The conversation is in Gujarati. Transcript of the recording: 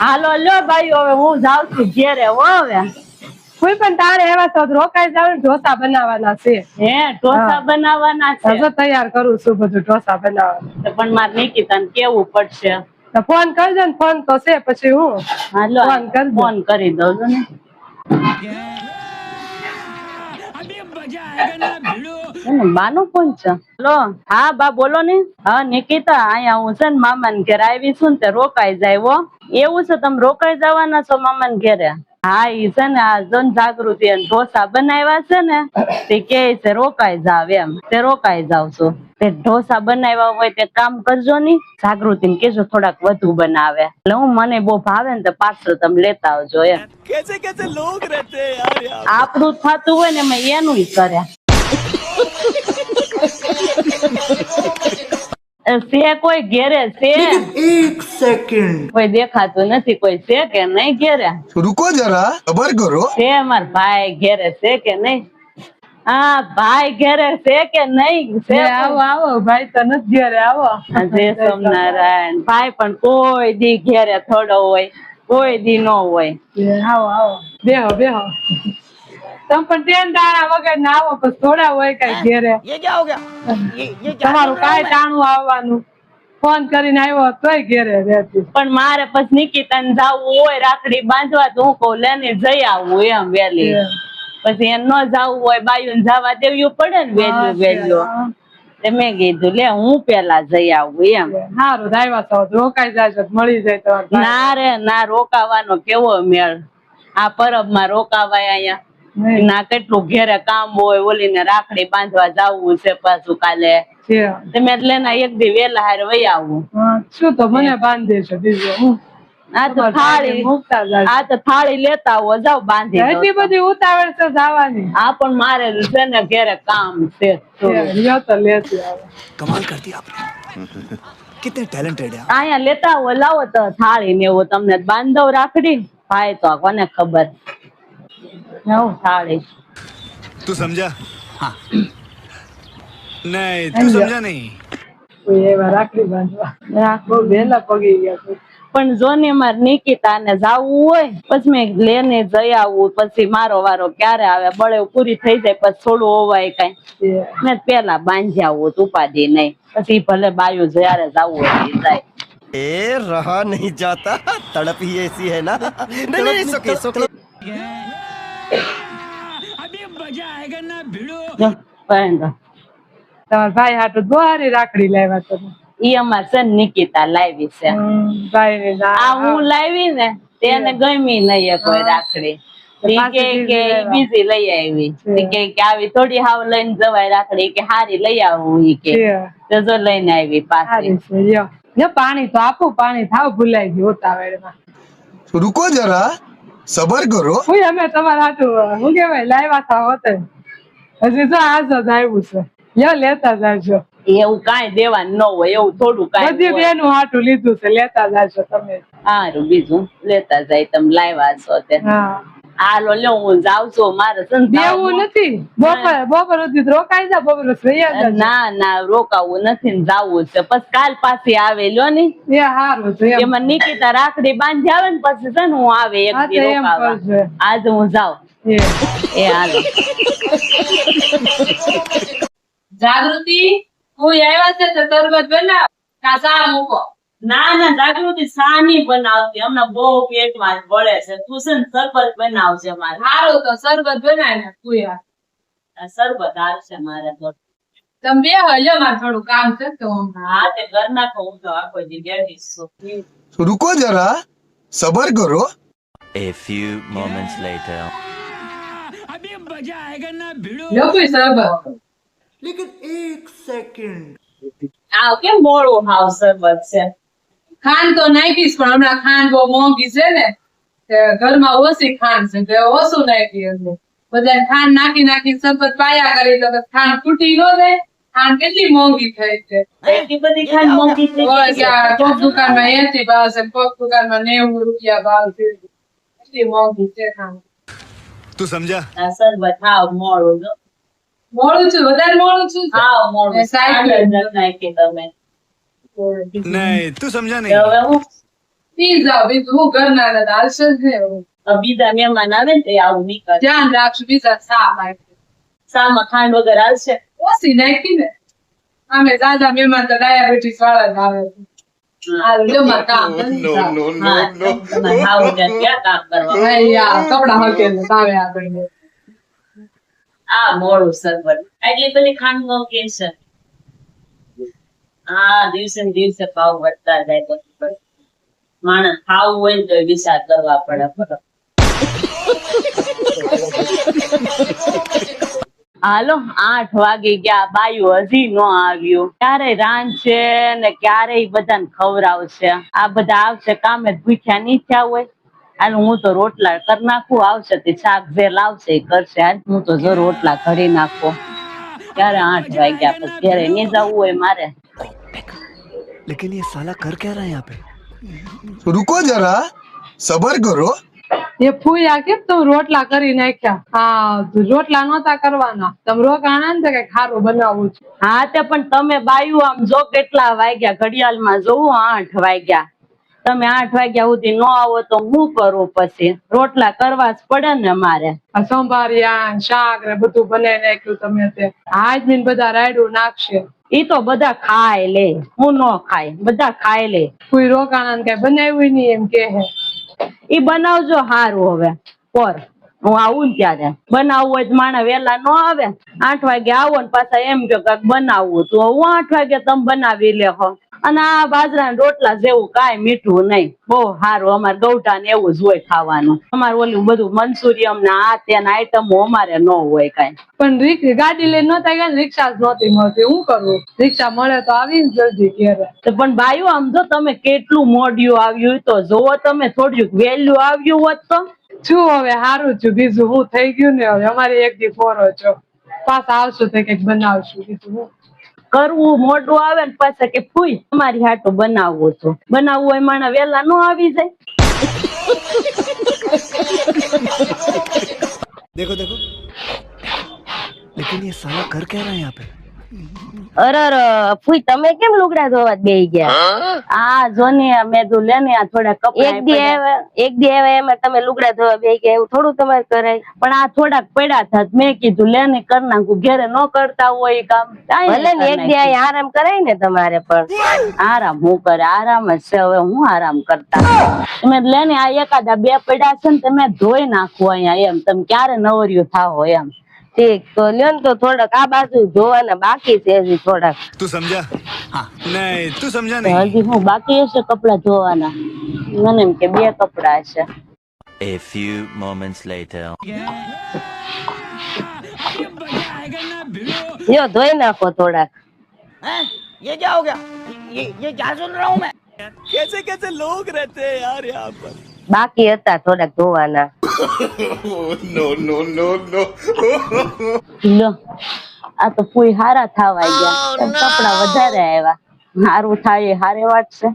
હાલો લ્યો ભાઈ, હવે હું જાઉં છું ઘેરે. હવે કોઈ પણ તારે એવા તો રોકાઈ જાવ, ઢોસા બનાવવાના છે. હે ઢોસા બનાવવાના છે? હજુ તૈયાર કરું છું બધું ઢોસા બનાવવાના. પણ મારે નિકિતાને કેવું પડશે. ફોન કરજો ને, ફોન તો છે પછી હું હાલો ફોન કરી દઉં છું ને. બાનો ફોન છે? લો હા બા બોલો ને. હા નિકિતા, અહીંયા હું છે ને મામા ને ઘેર આવી છું ને, તે રોકાઈ જાય હો. એવું છે? તમે રોકાઈ જવાના છો મામા ને ઘેરે? હા ઈ છે ને આ જન જાગૃતિ ઢોસા બનાવ્યા છે ને, તે કે છે રોકાઈ જાવ એમ. તે રોકાઈ જાવ છો. તે ઢોસા બનાવ્યા હોય તે કામ કરજો ની, જાગૃતિ ને કેજો થોડાક વધુ બનાવે. એટલે હું મને બહુ ભાવે ને તો પાર્સલ તમે લેતા આવજો એમ. कैसे कैसे लोग रहते हैं यार यहाँ। આપણું થતું હોય ને મેં એનું કરે. છે કોઈ ઘેરે છે? एक सेकंड। કોઈ દેખાતું નથી. કોઈ છે કે નહીં ઘેરે? रुको जरा, खबर करो। છે માર ભાઈ ઘેરે છે કે નહીં? હા ભાઈ ઘેરે છે કે નહીં? છે આવો આવો, ભાઈ તો નથી ઘરે. આવો જય સોમનારાયણ. ભાઈ પણ કોઈ દી ઘેરે થોડો હોય, કોઈ દી નો હોય. આવો આવો, બેહો બેહો. તમે પણ ટ્રેન તારા વગર ના આવો, પછી થોડા હોય કઈ ઘેરે. ये क्या हो गया? ये તમારું કાંઈ ટાણું આવવાનું. ફોન કરીને આવ્યો તોય ઘેરે રહેતી. પણ મારે પછી નિકિતાને જાવું હોય રાખડી બાંધવા, તો હું કહું લઈને જઈ આવું એમ વેલી. પછી એમ ન જાવું હોય, બાયું જવા દેવું પડે ને વેલ્યું વેલ્યું. મેં કીધું લે હું પેલા જઈ આવું એમ. સારું આવ્યા તો રોકાઈ જાય, મળી જાય તો. ના રે ના, રોકાવાનો કેવો મેળ. આ પરબ માં રોકાવાય અહીંયા ના? કેટલું ઘેરે કામ હોય, ઓલીને રાખડી બાંધવા જવું છે પાછું કાલે. તમે એટલે ના એક દી વેલા હારે વહી આવું. શું તો મને બાંધી છે બીજું હું. આ તો થાળી મૂકતા જાય. આ તો થાળી લેતા આવો, જાવ બાંધી દો. એટલી બધી ઉતાવળ છે જવાની? હા પણ મારે છે ને ઘેરે કામ છે. લ્યો તો લેતી આવે. कमाल कर दिया आपने। कितने टैलेंटेड हैं। અહીંયા લેતા આવો, લાવો તો થાળી ને એવું તમને બાંધવ રાખડી. ભાઈ તો કોને ખબર. થાળી तू समझा? हाँ। नहीं तू समझा नहीं। એવા રાખડી બાંધવા બહુ વહેલા પગી ગયા. પણ જો ને મારે નિકિતા ને જાવું હોય, પછી મેં લેને જઈ આવું. પછી મારો વારો ક્યારે આવે, બળે પૂરી થઈ જાય પછી થોડું હોવાય કઈ. મેં પેલા બાંધી આવું, ઉપાધિ નહીં. પછી ભલે બાયું જયારે જાવું હોય જાય. ए रहा नहीं जाता, तड़प ही ऐसी है ना। नहीं नहीं, सुके सुके। अभी मजा आएगा ना भिड़ो। તમારા ભાઈ હાટુ બહુ સારી રાખડી લાવ્યા તમે. ઈ અમાર છે ને નિકિતા લાવી છે. ભાઈ આ હું લાવી ને તેને ગમી નહીં કોઈ રાખડી. બીજી લઈ આવી કે આવી થોડી હાવ લઈને જવાય રાખડી, કે હારી લઈ આવું. ઈ કે જો લઈને આવી પાછી. પાણી તો આપો, પાણી થાવ ભૂલાઈ ગયું ઉતાવળમાં. रुको जरा, सबर करो। હું અમે તમારા હાટુ હું કેવાય લાવ્યા થા હોતે. હજી તો આજ જ આવ્યું છે. લ્યો લેતા જાજો. એવું કાંઈ દેવાનું ન હોય, એવું થોડું કાંઈ. બધી બેનું હાટું લીધું છે, લેતા જાજો તમે. સારું, બીજું લેતા જાય. તમે લાવ્યા છો તે. હાલો લ્યો હું જાઉં છું. મારે દેવું નથી. બપોર સુધી રોકાઈ જા. બપોર ના ના રોકાવું નથી ને જાવું છે. પછી કાલ પાછી આવે લ્યો ને. એ સારું છે. એમાં નિકિતા રાખડી બાંધી આવે ને પછી છે ને હું આવે એક દી રોકાવા. આજે હું જાઉં. એ હાલો. જાગૃતિ હું આવ્યા છે તો તરબત બનાવ કા સા મૂકો. ના ના જાગૃતિ સા ની બનાવતી, હમણાં બહુ પેટમાં બળે છે. તું છે ને શરબત બનાવજે મારે. સારું તો શરબત બનાવીને પૂયા. શરબત આવશે મારે તો. તમે બે હજો મારે થોડું કામ છે તો. હા તે ઘરના હું તો આખો દી બેઠી છું. रुको जरा, सबर करो। A few moments later. अभी मजा आएगा ना भिड़ो। લો કોઈ શરબત. लेकिन एक सेकंड। આ કેમ મોડું હાવ શરબત છે? ખાંડ તો નાખીશ પણ હમણાં ખાંડ બહુ મોંઘી છે ને, ઘરમાં ઓછી ખાંડ છે તો ઓછું નાખી. એટલે બધા ખાંડ નાખી નાખી શરબત પાયા કરી તો ખાંડ તૂટી ન જાય. ખાંડ કેટલી મોંઘી થઈ છે. એટલી બધી ખાંડ મોંઘી થઈ ગઈ. કોક દુકાનમાં 80 ભાવ છે, કોક દુકાનમાં 90 રૂપિયા ભાવ છે. કેટલી મોંઘી છે ખાંડ. तू समझा? આ શરબત હાવ મોડું જો. મોડું છું, વધારે મોડું છું. હાવ મોડું. સાહેબ નાખી તમે. नहीं तू समझा હવે હું પી જાઓ બીજું હું ઘરના ને હાલશે જ ને એવું. બીજા મહેમાન આવે ને તે આવું નહીં કરે. ધ્યાન રાખશું બીજા શા માટે શામાં ખાંડ વગર હાલશે? ઓછી નાખી ને અમે દાદા મહેમાન તો ડાયાબિટીસ વાળા જ આવે છે. હાલ લ્યો મારે કામ કરી જાઓ. હા, તમારે આવું ત્યાં ક્યાં કામ કરવા? અહીંયા કપડા હકેલે આવે આગળ આ મોડું સરવર એટલી બધી ખાંડ નો કે છે. હા, દિવસે ને દિવસે ભાવ વધતા જાય પછી માણસ ખાવું હોય ને તો વિચાર કરવા પડે. બરો હાલો 8 વાગી ગયા, બાયું હજી નો આવ્યું. ક્યારે રાંધશે ને ક્યારે બધાને ખવડાવશે? આ બધા આવશે કામે ભૂખ્યા નહીં થયા હોય. હાલ હું તો રોટલા કરી નાખું, આવશે તે શાક જે લાવશે એ કરશે. હાલ હું તો જો રોટલા કરી નાખું. ક્યારે 8 વાગ્યા, પછી ઘરે નહીં જવું હોય મારે. लेकिन ये साला कर क्या रहा है यहाँ पे? रुको जरा सबर करो. એ ફૂયા કેમ તમે રોટલા કરી નાખ્યા? હા, રોટલા નહોતા કરવાના, તમે રોકાણા ને કઈ ખારું બનાવવું છે. હા તે પણ તમે બાયું આમ જો કેટલા વાગ્યા, ઘડિયાળમાં જોવું 8 વાગ્યા. તમે 8 વાગ્યા સુધી ન આવો તો હું કરું? પછી રોટલા કરવા જ પડે ને મારે. આ સંભારિયા શાક ને બધું બનાવી નાખ્યું તમે તે. આજ ને બધા રાયડું નાખશે. ઈ તો બધા ખાય લે, હું ન ખાય, બધા ખાય લે. કોઈ રોકાણા ને કઈ બનાવ્યું નહીં એમ કે હે. ઈ બનાવજો હારું. હવે પર હું આવું ને ત્યારે બનાવવું હોય તો માણસ વેલા ન આવે. 8 વાગે આવો ને પાછા એમ કે કાંઈક બનાવવું તો હું 8 વાગે તમે બનાવી લેહો. અને આ બાજરાના રોટલા જેવું કાંઈ મીઠું નહીં. બહુ સારું. અમારે ગૌઠા ને એવું જ હોય ખાવાનું. અમારે ઓલું બધું મંચુરિયમ ને આ તેના આઈટમો અમારે ન હોય કાંઈ. પણ ગાડી લઈને નહોતા ગયા ને, રિક્ષા જ નહોતી મળતી. શું કરવું? રિક્ષા મળે તો આવીને જલ્દી ઘેરે. તો પણ બાયું આમ જો તમે કેટલું મોઢિયું આવ્યું તો જોવો તમે. થોડુંક વહેલું આવ્યું હોત તો શું હવે સારું છું, બીજું હું થઈ ગયું ને. હવે અમારી એક દી ફોરો છો, પાછા આવશું તો કઈક બનાવશું. બીજું હું કરવું મોઢું આવે ને પાછા કે ફૂઈ તમારી હાટું બનાવવું હતું. બનાવવું હોય માણસ વેલા નો આવી જાય. देखो देखो, लेकिन ये साला कर क्या रहा है यहाँ पे? અરે ફૂઈ તમે કેમ લુગડા ધોવા બેહી ગયા? આ જો ને મેં તો લે ને આ થોડા કપડા એક દી આવે એમાં તમે લુગડા ધોવા બેહી ગયા, એવું થોડું તમારે કરાય? પણ આ થોડાક પડ્યા હતા, મેં કીધું લે ને કર નાખું. ઘેરે ન કરતા હોય કામ ભલે ને એક દી આરામ કરાય ને તમારે. પણ આરામ હું કરે? આરામ જ છે. હવે હું આરામ કરતા તમે લે ને આ એકાદા 2 પડ્યા છે ને તમે ધોઈ નાખો અહીંયા. એમ તમે ક્યારે નવર્યું થાવો એમ. ઠીક તો લ્યો ને તો થોડાક આ બાજુ ધોવાના બાકી છે હજી થોડાક. तू समझा? हाँ. नहीं, तू समझा नहीं. હજી હું બાકી હશે કપડા ધોવાના? મને એમ કે 2 કપડા હશે. A few moments later. લ્યો ધોઈ નાખો થોડાક. ये क्या हो गया? ये क्या सुन रहा हूँ मैं? कैसे कैसे लोग रहते हैं यार यहाँ पर? બાકી હતા થોડાક ધોવાના. No no no no. લો આ તો ફૂઈ હારા થાવા ગયા. કપડા વધારે આવ્યા. હારું થાય હારે વાત છે.